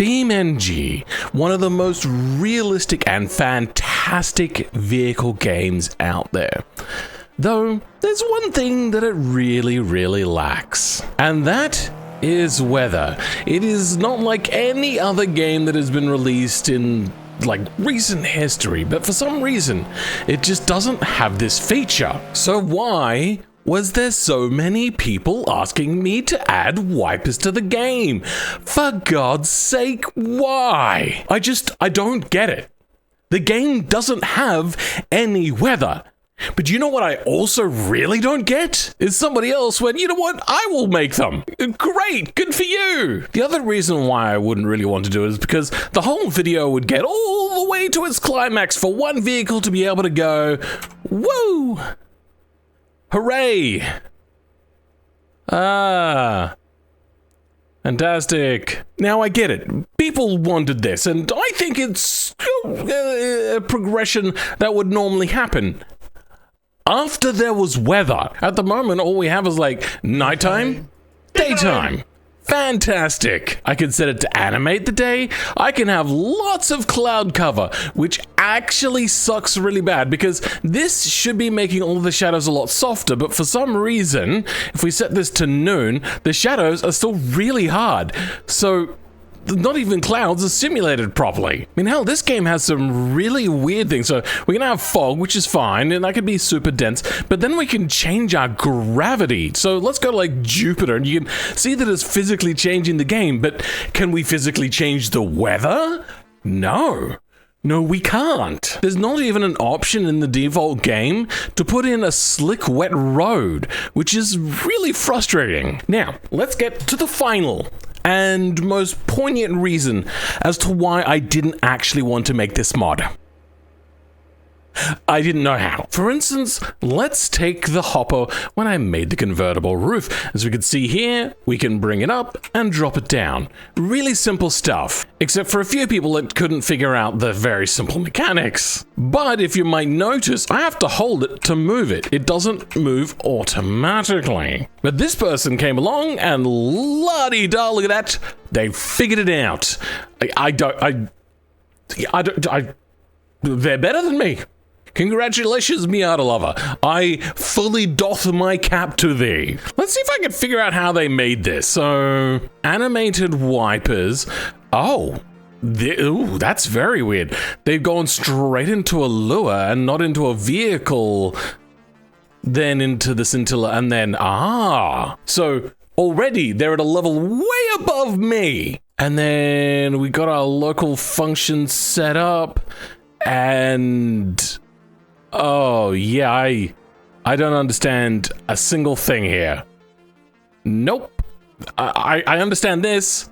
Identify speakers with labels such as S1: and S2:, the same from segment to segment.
S1: BeamNG, one of the most realistic and fantastic vehicle games out there. Though, there's one thing that it really lacks, and that is weather. It is not like any other game that has been released in like recent history, but for some reason, it just doesn't have this feature. So why was there so many people asking me to add wipers to the game? For God's sake, why? I don't get it. The game doesn't have any weather. But you know what I also really don't get? Is somebody else went, you know what, I will make them. Great, good for you. The other reason why I wouldn't really want to do it is because the whole video would get all the way to its climax for one vehicle to be able to go, woo! Hooray! Ah. Fantastic. Now I get it. People wanted this, and I think it's a progression that would normally happen after there was weather. At the moment, all we have is like nighttime, daytime. Fantastic. I can set it to animate the day. I can have lots of cloud cover, which actually sucks really bad because this should be making all the shadows a lot softer, but for some reason, if we set this to noon, the shadows are still really hard. So not even clouds are simulated properly. I mean, hell, this game has some really weird things. So we can have fog, which is fine, and that could be super dense, but then we can change our gravity. So let's go to like Jupiter, and you can see that it's physically changing the game, but can we physically change the weather? No. No, we can't. There's not even an option in the default game to put in a slick, wet road, which is really frustrating. Now, let's get to the final and most poignant reason as to why I didn't actually want to make this mod. I didn't know how. For instance, let's take the hopper when I made the convertible roof. As we can see here, we can bring it up and drop it down. Really simple stuff, except for a few people that couldn't figure out the very simple mechanics. But if you might notice, I have to hold it to move it. It doesn't move automatically. But this person came along and la-di-da, look at that. They figured it out. They're better than me. Congratulations, Miata lover. I fully doff my cap to thee. Let's see if I can figure out how they made this. So, animated wipers. Oh, ooh, that's very weird. They've gone straight into a lure and not into a vehicle, then into the scintilla, and then, So, already they're at a level way above me. And then we got our local function set up. And oh yeah, I don't understand a single thing here. Nope. I understand this.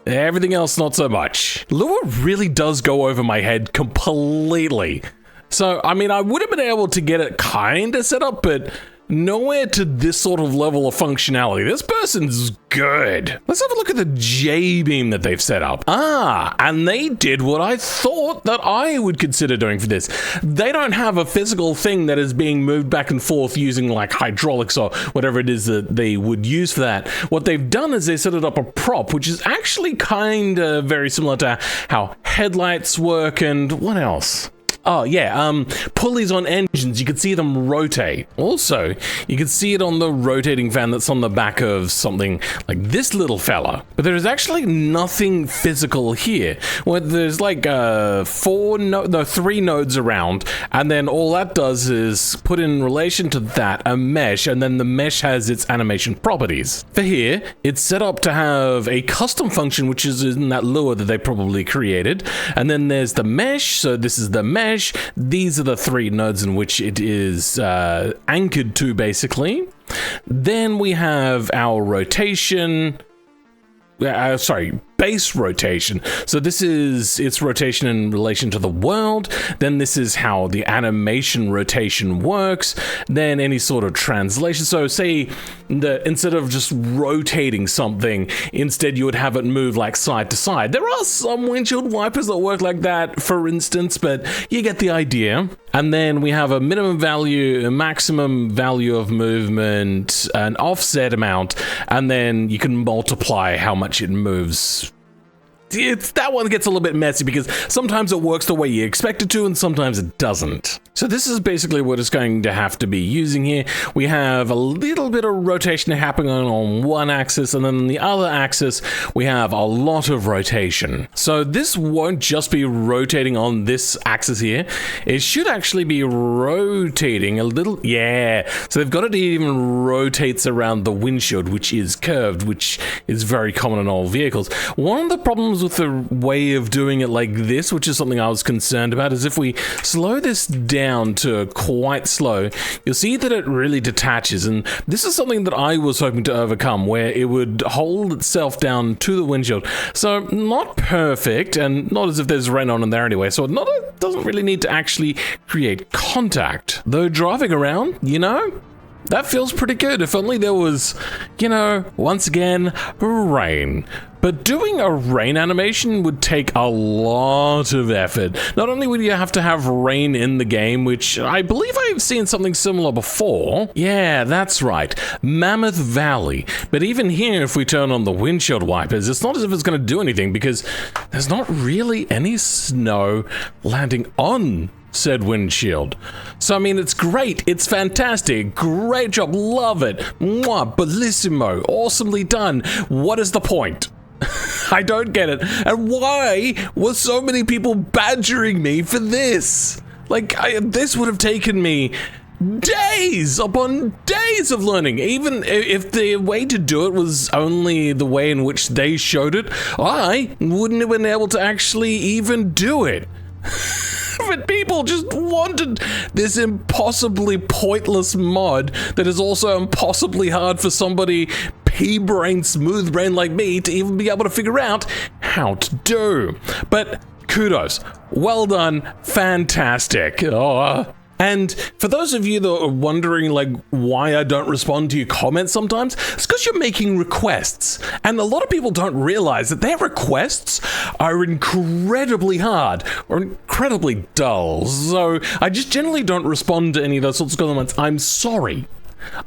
S1: Everything else not so much. Lure really does go over my head completely. So I mean, I would have been able to get it kinda set up, but nowhere to this sort of level of functionality. This person's good. Let's have a look at the J-beam that they've set up. And they did what I thought that I would consider doing for this. They don't have a physical thing that is being moved back and forth using like hydraulics or whatever it is that they would use for that. What they've done is they set it up a prop, which is actually kind of very similar to how headlights work and what else? Oh yeah, pulleys on engines, you can see them rotate. Also, you can see it on the rotating fan that's on the back of something like this little fella. But there is actually nothing physical here. Well, there's like 3 nodes around, and then all that does is put in relation to that a mesh, and then the mesh has its animation properties. For here, it's set up to have a custom function, which is in that lure that they probably created. And then there's the mesh, so this is the mesh. These are the 3 nodes in which it is anchored to, basically. Then we have our rotation. Base rotation. So this is its rotation in relation to the world. Then this is how the animation rotation works. Then any sort of translation. So say instead of just rotating something, instead you would have it move like side to side. There are some windshield wipers that work like that, for instance, but you get the idea. And then we have a minimum value, a maximum value of movement, an offset amount, and then you can multiply how much it moves it's that one gets a little bit messy because sometimes it works the way you expect it to and sometimes it doesn't. So this is basically what it's going to have to be using here. We have a little bit of rotation happening on one axis, and then on the other axis we have a lot of rotation. So this won't just be rotating on this axis here. It should actually be rotating a little. Yeah, so they've got it even rotates around the windshield, which is curved, which is very common in all vehicles. One of the problems with the way of doing it like this, which is something I was concerned about, is if we slow this down to quite slow, you'll see that it really detaches, and this is something that I was hoping to overcome, where it would hold itself down to the windshield. So not perfect, and not as if there's rain on in there anyway, so it doesn't really need to actually create contact. Though driving around, you know, that feels pretty good. If only there was, you know, once again, rain. But doing a rain animation would take a lot of effort. Not only would you have to have rain in the game, which I believe I've seen something similar before. Yeah, that's right. Mammoth Valley. But even here, if we turn on the windshield wipers, it's not as if it's going to do anything because there's not really any snow landing on said windshield. So I mean, it's great, it's fantastic, great job, love it, mwah, bellissimo, awesomely done. What is the point? I don't get it. And why were so many people badgering me for this? Like, this would have taken me days upon days of learning. Even if the way to do it was only the way in which they showed it, I wouldn't have been able to actually even do it. But people just wanted this impossibly pointless mod that is also impossibly hard for somebody pea-brain, smooth brain like me to even be able to figure out how to do. But kudos, well done, fantastic. And for those of you that are wondering, like, why I don't respond to your comments sometimes, it's because you're making requests. And a lot of people don't realize that their requests are incredibly hard or incredibly dull. So I just generally don't respond to any of those sorts of comments. I'm sorry.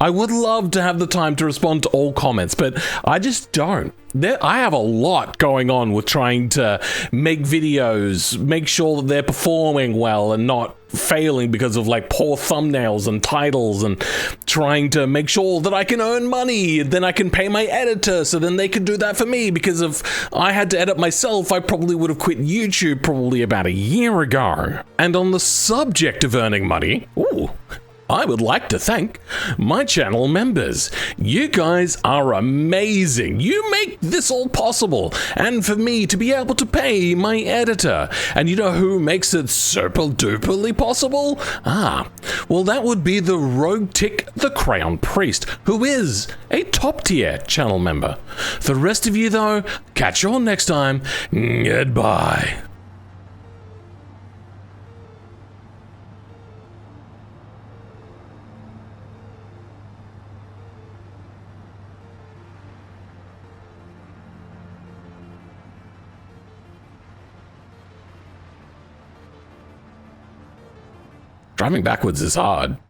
S1: I would love to have the time to respond to all comments, but I just don't. I have a lot going on with trying to make videos, make sure that they're performing well and not failing because of like poor thumbnails and titles, and trying to make sure that I can earn money, then I can pay my editor so then they can do that for me, because if I had to edit myself, I probably would have quit YouTube probably about a year ago. And on the subject of earning money, I would like to thank my channel members. You guys are amazing. You make this all possible. And for me to be able to pay my editor. And you know who makes it super-duperly possible? Well, that would be the Rogue Tick the Crown Priest, who is a top-tier channel member. For the rest of you, though, catch you all next time. Goodbye. Driving backwards is hard.